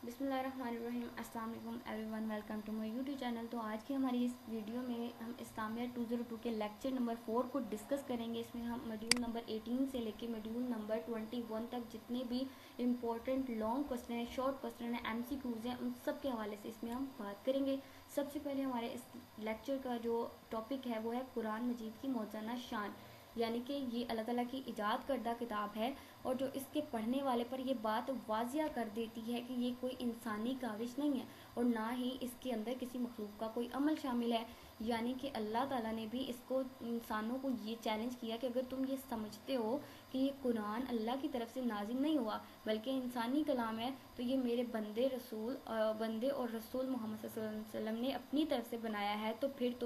बिस्मिल्लाहिर्रहमानिर्रहीम। अस्सलाम वालेकुम everyone, welcome to my YouTube channel. तो आज की हमारी इस वीडियो में हम इस्लामिया 202 के लेक्चर नंबर 4 को डिस्कस करेंगे। इसमें हम मॉड्यूल नंबर 18 से लेके मॉड्यूल नंबर 21 तक जितने भी इंपॉर्टेंट लॉन्ग क्वेश्चन हैं, शॉर्ट क्वेश्चन हैं, एमसीक्यूज हैं, उन सब के हवाले से इसमें हम बात करेंगे। सबसे पहले हमारे इस लेक्चर का जो टॉपिक है वो है कुरान मजीद की मौज़ूना शान, यानी कि ये अल्लाह ताला की इजाद करदा किताब है और जो इसके पढ़ने वाले पर ये बात वाजिया कर देती है कि ये कोई इंसानी काविश नहीं है और ना ही इसके अंदर किसी मखलूक का कोई अमल शामिल है। यानी कि अल्लाह ताला ने भी इसको इंसानों को ये चैलेंज किया कि अगर तुम ये समझते हो कि ये कुरान अल्लाह की तरफ से नाजिल नहीं हुआ बल्कि इंसानी कलाम है, तो ये मेरे बंदे और रसूल मोहम्मद सल्लल्लाहु अलैहि वसल्लम ने अपनी तरफ से बनाया है, तो फिर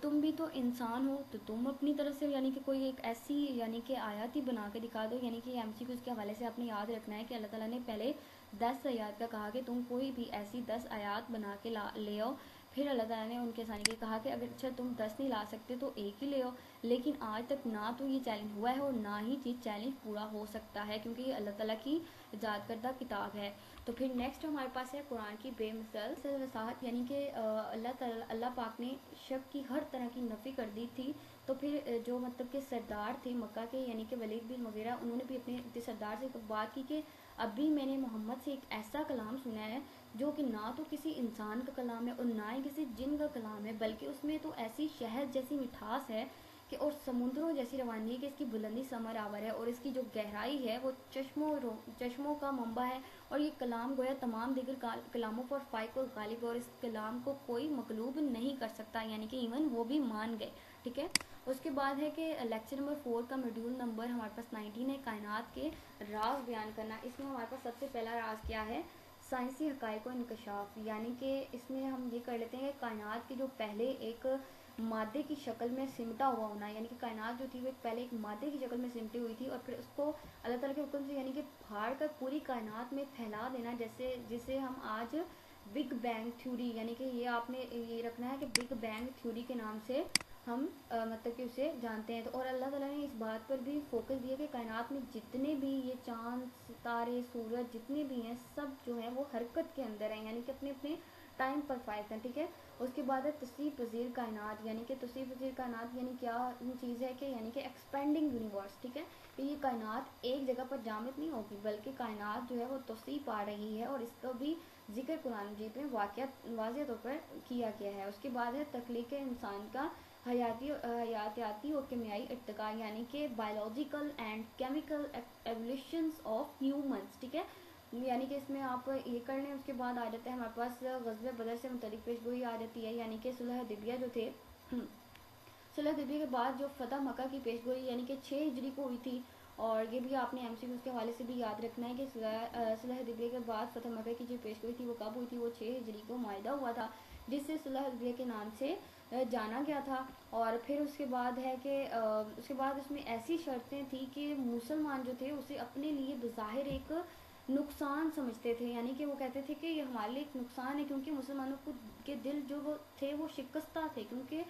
तुम भी तो इंसान हो, तो तुम अपनी तरफ से यानी कि कोई एक ऐसी यानी कि आयत ही बना के दिखा दो। यानी कि एमसीक्यूज के हवाले से आपने याद रखना है कि अल्लाह ताला ने पहले 10 आयत का कहा कि तुम कोई भी ऐसी 10 आयत बना के ले आओ। फिर अल्लाह ताला ने उनके सानी के कहा कि अगर अच्छा तुम 10 नहीं ला सकते तो एक ही ले आओ। लेकिन आज तक ना तो ये चैलेंज हुआ है और ना ही ये चैलेंज पूरा हो सकता है, क्योंकि ये अल्लाह ताला की इजाद करदा किताब है। तो फिर नेक्स्ट हमारे पास है कुरान की बेमिसाल वसाहत, यानी कि अल्लाह पाक ने शक की हर तरह की नफ़ी कर दी थी। तो फिर जो मतलब के सरदार थे मक्का के, यानी कि वलीद बिन मुगीरा, उन्होंने भी अपने सरदार से बात की कि अभी मैंने मोहम्मद से एक ऐसा कलाम सुना है जो कि ना तो किसी इंसान का कलाम है और ना ही किसी जिन का कलाम है, बल्कि उसमें तो ऐसी शहद जैसी मिठास है कि और समुद्रों जैसी रवानी है कि इसकी बुलंदी समर आवर है और इसकी जो गहराई है वो चश्मों का मंबा है। और ये कलाम गोया तमाम दीगर कलामों पर फाइक और गालिब, और इस कलाम को कोई मकलूब नहीं कर सकता, यानी कि इवन वो भी मान गए। ठीक है। उसके बाद है कि लेक्चर नंबर 4 का मॉड्यूल नंबर हमारे पास 19 है, कायनात के राज बयान करना। इसमें हमारे पास सबसे पहला राज क्या है? साइंसी हकाइक और इंकशाफ। यानी कि इसमें हम ये कर लेते हैं कि कायनात की जो पहले एक मादे की शक्ल में सिमटा हुआ होना, यानी कि कायनात जो थी वो पहले एक मादे की शक्ल में सिमटी हुई थी और फिर उसको अल्लाह ताला के हुक्म से यानी कि फाड़ कर पूरी कायनात में फैला देना, जैसे जिसे हम आज बिग बैंग थ्योरी, यानी कि ये आपने ये रखना है कि बिग बैंग थ्योरी के नाम से हम मतलब कि उसे जानते हैं। तो और अल्लाह ताला ने इस बात पर भी फोकस दिया कि कायनात में जितने भी ये चांद सितारे सूरज जितने भी हैं सब जो है वो हरकत के अंदर हैं, यानी कि अपने अपने टाइम पर फायद हैं। ठीक है। उसके बाद है तस्रीफ पजीर कायनात, यानी कि तस्रीफ पजीर कायनात यानी क्या चीज़ है कि यानी कि एक्सपेंडिंग यूनिवर्स। ठीक है। तो ये कायनात एक जगह पर जामिद नहीं होगी बल्कि कायनात जो है वो तस्रीफ पा रही है और इसका भी जिक्र कुरान मजीद में वाज़ेह तौर पर किया गया है। उसके बाद है तख्लीक इंसान का हयातियाती और केमियाई इर्तिका, यानी कि biological and chemical evolutions of humans. ठीक है। यानी कि इसमें आप ये कर लें। उसके बाद आ जाता है हमारे पास ग़ज़वे बदर से मुतल्लिक़ पेशगोई आ जाती है, यानी कि सुलह हुदैबिया जो थे सुलह हुदैबिया के बाद जो फ़तह मक्का की पेशगोई यानी कि 6 हिजरी को हुई थी। और ये भी आपने एमसीक्यूज़ के हवाले से भी याद रखना है कि सुलह हुदैबिया के बाद फ़तह मक्का की जो पेशगोई थी वो कब हुई थी? वो 6 हिजरी को मुआहिदा हुआ था, जिससे सुलह हुदैबिया के नाम से जाना गया था। और फिर उसके बाद है कि उसके बाद उसमें ऐसी शर्तें थी कि मुसलमान जो थे उसे अपने लिए बज़ाहिर एक नुकसान समझते थे, यानी कि वो कहते थे कि ये हमारे लिए एक नुकसान है, क्योंकि मुसलमानों को के दिल जो वो थे वो शिकस्ता थे, क्योंकि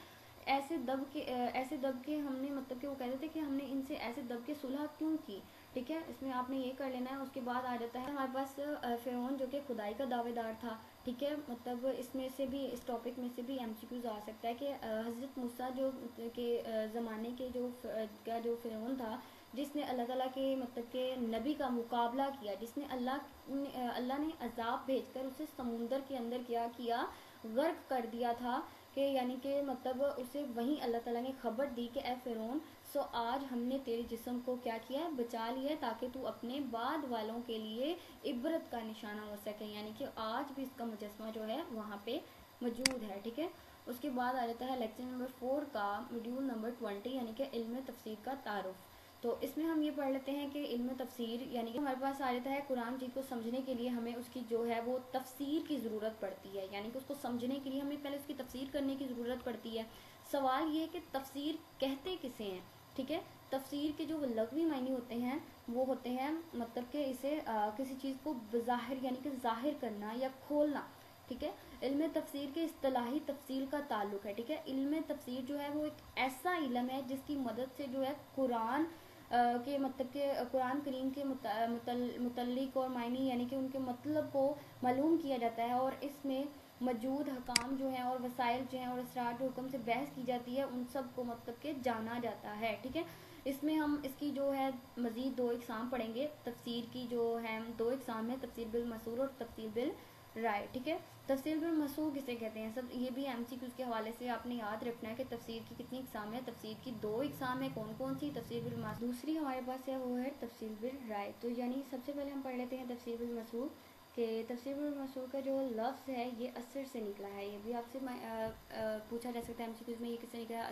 ऐसे दब के हमने मतलब कि वो कहते थे कि हमने इनसे ऐसे दब के सुलह क्यों की। ठीक है। इसमें आपने ये कर लेना है। उसके बाद आ जाता है हमारे पास फ़िरौन जो कि खुदाई का दावेदार था। ठीक है। मतलब इसमें से भी इस टॉपिक में से भी एमसीक्यूज आ सकता है कि हज़रत मूसा जो के ज़माने के जो फ़िरौन था, जिसने अल्लाह ताला के मतलब के नबी का मुकाबला किया, जिसने अल्लाह ने अजाब भेजकर उसे समुंदर के अंदर क्या किया? गर्क कर दिया था। कि यानी कि मतलब उसे वहीं अल्लाह ताला ने खबर दी कि ए फ़िरौन, सो आज हमने तेरे जिस्म को क्या किया है? बचा लिया है, ताकि तू अपने बाद वालों के लिए इबरत का निशाना हो सके। यानी कि आज भी इसका मुजस्मा जो है वहाँ पे मौजूद है। ठीक है। उसके बाद आ जाता है लेक्चर नंबर 4 का मॉड्यूल नंबर 20, यानी कि इल्म तफसीर का तारुफ। तो इसमें हम ये पढ़ लेते हैं कि इल्म तफसीर यानी कि हमारे पास आ जाता है कुरान मजीद को समझने के लिए हमें उसकी जो है वो तफसीर की ज़रूरत पड़ती है, यानी कि उसको समझने के लिए हमें पहले उसकी तफसीर करने की ज़रूरत पड़ती है। सवाल ये है कि तफसीर कहते किसे हैं? ठीक है। तफसीर के जो लग़वी मायने होते हैं वो होते हैं मतलब कि इसे किसी चीज़ को बज़ाहिर यानी कि ज़ाहिर करना या खोलना। ठीक है। इल्म तफसीर के इस्तिलाही तफसील का ताल्लुक है। ठीक है। इल्म तफसीर जो है वो एक ऐसा इल्म है जिसकी मदद से जो है कुरान کہ مطلب کہ قرآن کریم کے متعلق اور معنی یعنی کہ ان کے مطلب کو معلوم کیا جاتا ہے، اور اس میں موجود حکام جو ہیں اور وسائل جو ہیں اور اسرار جو حکم سے بحث کی جاتی ہے ان سب کو مطلب کہ جانا جاتا ہے، ٹھیک ہے۔ اس میں ہم اس کی جو ہے مزید 2 اقسام پڑھیں گے۔ تفسیر کی جو ہے 2 اقسام ہیں، تفسیر بالمسور اور تفسیر بالرائے، ٹھیک ہے۔ تفسیر بالمسور کسے کہتے ہیں، سب یہ بھی ایم سی کیوز کے حوالے سے آپ نے یاد رکھنا ہے کہ تفسیر کی کتنی اقسام ہے۔ تفسیر کی 2 اقسام ہے، کون کون سی؟ تفسیر بالمسور، دوسری ہمارے پاس ہے وہ ہے تفسیر بالرائے۔ تو یعنی سب سے پہلے ہم پڑھ لیتے ہیں تفسیر بالمسور، کہ تفسیر بالمسور کا جو لفظ ہے یہ اثر سے نکلا ہے۔ یہ بھی آپ سے پوچھا جا سکتا ہے ایم سی کیوز میں، یہ کس سے نکلا ہے؟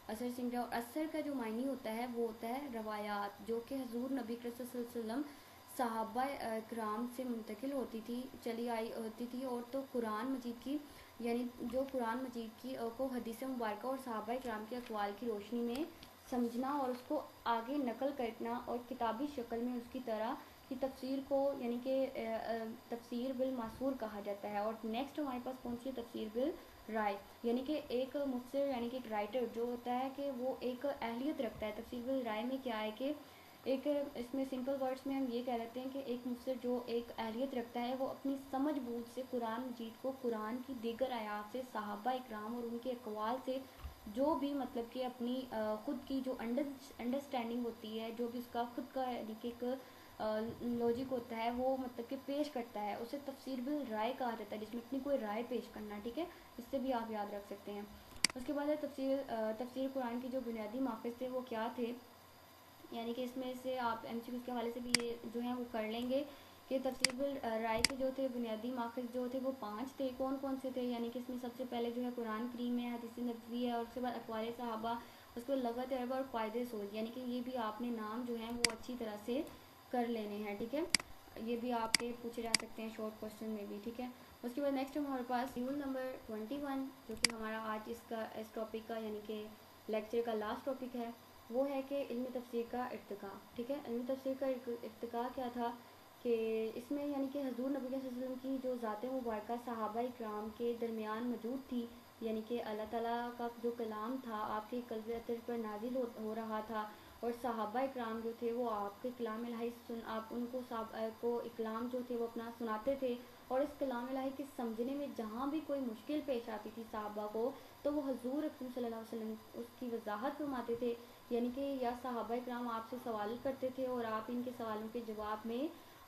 اثر سے نکلا۔ اور اثر کا جو معنی ہوتا ہے وہ ہوتا ہے روایات، جو کہ حضور نبی کریم صلی اللہ علیہ وسلم صحابہ کرام سے منتقل ہوتی تھی، چلی آئی ہوتی تھی، اور تو قرآن مجید کی یعنی جو قرآن مجید کی کو حدیث مبارکہ اور صحابہ کرام کے اقوال کی روشنی میں سمجھنا اور اس کو آگے نقل کرنا اور کتابی شکل میں اس کی طرح کی تفسیر کو یعنی کہ تفسیر بالمسور کہا جاتا ہے۔ اور نیکسٹ ہمارے پاس کون سی تفسیر بالرائے، یعنی کہ ایک مفسر یعنی کہ ایک رائٹر جو ہوتا ہے کہ وہ ایک اہلیت رکھتا ہے۔ تفسیر بالرائے میں کیا ہے کہ ایک اس میں سمپل ورڈز میں ہم یہ کہہ لیتے ہیں کہ ایک مفسر جو ایک اہلیت رکھتا ہے وہ اپنی سمجھ بوجھ سے قرآن مجید کو قرآن کی دیگر آیات سے، صحابہ اکرام اور ان کے اقوال سے جو بھی مطلب کہ اپنی خود کی جو انڈرسٹینڈنگ ہوتی ہے، جو بھی اس کا خود کا یعنی کہ ایک لوجک ہوتا ہے وہ مطلب کہ پیش کرتا ہے، اسے تفسیر بالرائے کہا جاتا ہے، جس میں اپنی کوئی رائے پیش کرنا، ٹھیک ہے۔ اس سے بھی آپ یاد رکھ سکتے ہیں۔ اس کے بعد ہے تفسیر قرآن کی جو بنیادی ماخذ تھے وہ کیا تھے، یعنی کہ اس میں سے آپ ایم سی کیوز کے حوالے سے بھی یہ جو ہیں وہ کر لیں گے کہ تفسیر بالرائے کے جو تھے بنیادی ماخذ جو تھے وہ 5 تھے۔ کون کون سے تھے، یعنی کہ اس میں سب سے پہلے جو ہے قرآن کریم ہے، حدیث نبوی ہے، اور اس کے بعد اقوال صحابہ، اس کے بعد لغت عرب اور قواعد سوز، یعنی کہ یہ بھی آپ نے نام جو ہیں وہ اچھی طرح سے کر لینے ہیں، ٹھیک ہے۔ یہ بھی آپ کے پوچھے جا سکتے ہیں شارٹ کوسچن میں بھی، ٹھیک ہے۔ اس کے بعد نیکسٹ ہمارے پاس رول نمبر 21 جو کہ ہمارا آج اس ٹاپک کا یعنی کہ لیکچر کا لاسٹ ٹاپک ہے، وہ ہے کہ علم تفسیر کا ارتقاء، ٹھیک ہے۔ علم تفسیر کا ارتقاء کیا تھا کہ اس میں یعنی کہ حضور نبی صلی اللہ علیہ وسلم کی جو ذات مبارکہ صحابہ اکرام کے درمیان موجود تھی، یعنی کہ اللہ تعالیٰ کا جو کلام تھا آپ کے قلب اطہر پر نازل ہو رہا تھا، اور صحابہ اکرام جو تھے وہ آپ کے کلام الہی آپ ان کو اکلام جو تھے وہ اپنا سناتے تھے، اور اس کلام الہی کے سمجھنے میں جہاں بھی کوئی مشکل پیش آتی تھی صحابہ کو تو وہ حضور اکرم صلی اللہ علیہ وسلم اس کی وضاحت فرماتے تھے، یعنی کہ یا صحابہ اکرام آپ سے سوال کرتے تھے اور آپ ان کے سوالوں کے جواب میں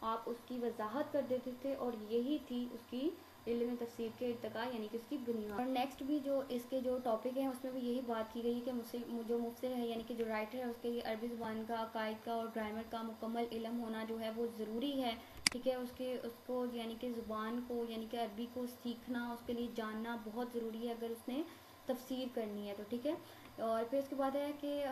آپ اس کی وضاحت کر دیتے تھے، اور یہی تھی اس کی علم تفسیر کے ارتقاء یعنی کہ اس کی بنیاد۔ اور نیکسٹ بھی جو اس کے جو ٹاپک ہیں اس میں بھی یہی بات کی گئی کہ جو مفسر ہے یعنی کہ جو رائٹر ہے اس کے لیے عربی زبان کا، عقائد کا اور گرامر کا مکمل علم ہونا جو ہے وہ ضروری ہے، ٹھیک ہے۔ اس کو یعنی کہ زبان کو یعنی کہ عربی کو سیکھنا، اس کے لیے جاننا بہت ضروری ہے اگر اس نے تفسیر کرنی ہے تو، ٹھیک ہے۔ اور پھر اس کے بعد ہے کہ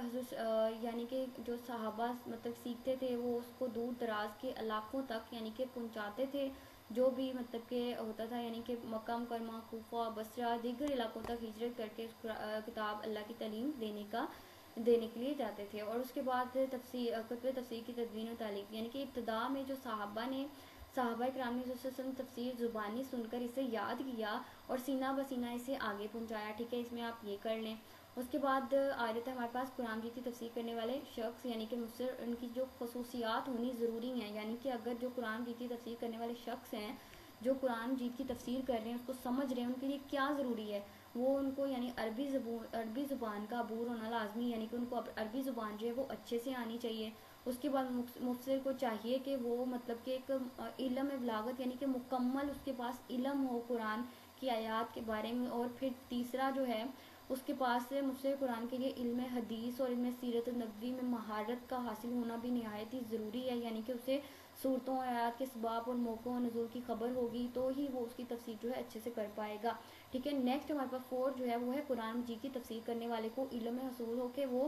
یعنی کہ جو صحابہ مطلب سیکھتے تھے وہ اس کو دور دراز کے علاقوں تک یعنی کہ پہنچاتے تھے، جو بھی مطلب کہ ہوتا تھا، یعنی کہ مکہ مکرمہ، کوفہ، بصرہ، دیگر علاقوں تک ہجرت کر کے اس کتاب اللہ کی تعلیم دینے کے لیے جاتے تھے۔ اور اس کے بعد کتب تفسیر کی تدوین و تعلیق، یعنی کہ ابتدا میں جو صحابہ کرام نے تفسیر زبانی سن کر اسے یاد کیا اور سینہ بسینہ اسے آگے پہنچایا، ٹھیک ہے۔ اس میں آپ یہ کر لیں۔ اس کے بعد آ جاتا ہے ہمارے پاس قرآن مجید کی تفسیر کرنے والے شخص یعنی کہ مفسر، ان کی جو خصوصیات ہونی ضروری ہیں، یعنی کہ اگر جو قرآن مجید کی تفسیر کرنے والے شخص ہیں جو قرآن مجید کی تفسیر کر رہے ہیں اس کو سمجھ رہے ہیں، ان کے لیے کیا ضروری ہے، وہ ان کو یعنی عربی زبان کا عبور ہونا لازمی، یعنی کہ ان کو عربی زبان جو ہے وہ اچھے سے آنی چاہیے۔ اس کے بعد مفسر کو چاہیے کہ وہ مطلب کہ ایک علم بلاغت یعنی کہ مکمل اس کے پاس علم ہو قرآن کی آیات کے بارے میں۔ اور پھر تیسرا جو ہے اس کے پاس مفسر قرآن کے لیے علم حدیث اور علم سیرت النبوی میں مہارت کا حاصل ہونا بھی نہایت ہی ضروری ہے، یعنی کہ اسے صورتوں اور آیات کے اسباب اور موقعوں اور نزول کی خبر ہوگی تو ہی وہ اس کی تفسیر جو ہے اچھے سے کر پائے گا، ٹھیک ہے۔ نیکسٹ ہمارے پاس 4 جو ہے وہ ہے قرآن مجید کی تفسیر کرنے والے کو علم حصول ہو کے وہ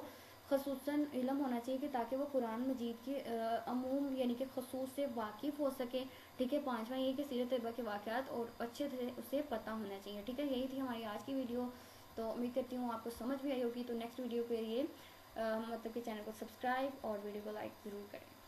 خصوصاً علم ہونا چاہیے کہ تاکہ وہ قرآن مجید کے عموم یعنی کہ خصوص سے واقف ہو سکے، ٹھیک ہے۔ 5واں یہ کہ سیرت طیبہ کے واقعات اور اچھے سے اسے پتہ ہونا چاہیے، ٹھیک ہے۔ یہی تھی ہماری آج کی ویڈیو، تو امید کرتی ہوں آپ کو سمجھ بھی آئی ہوگی۔ تو نیکسٹ ویڈیو کے لیے مطلب کہ چینل کو سبسکرائب اور ویڈیو کو لائک ضرور کریں۔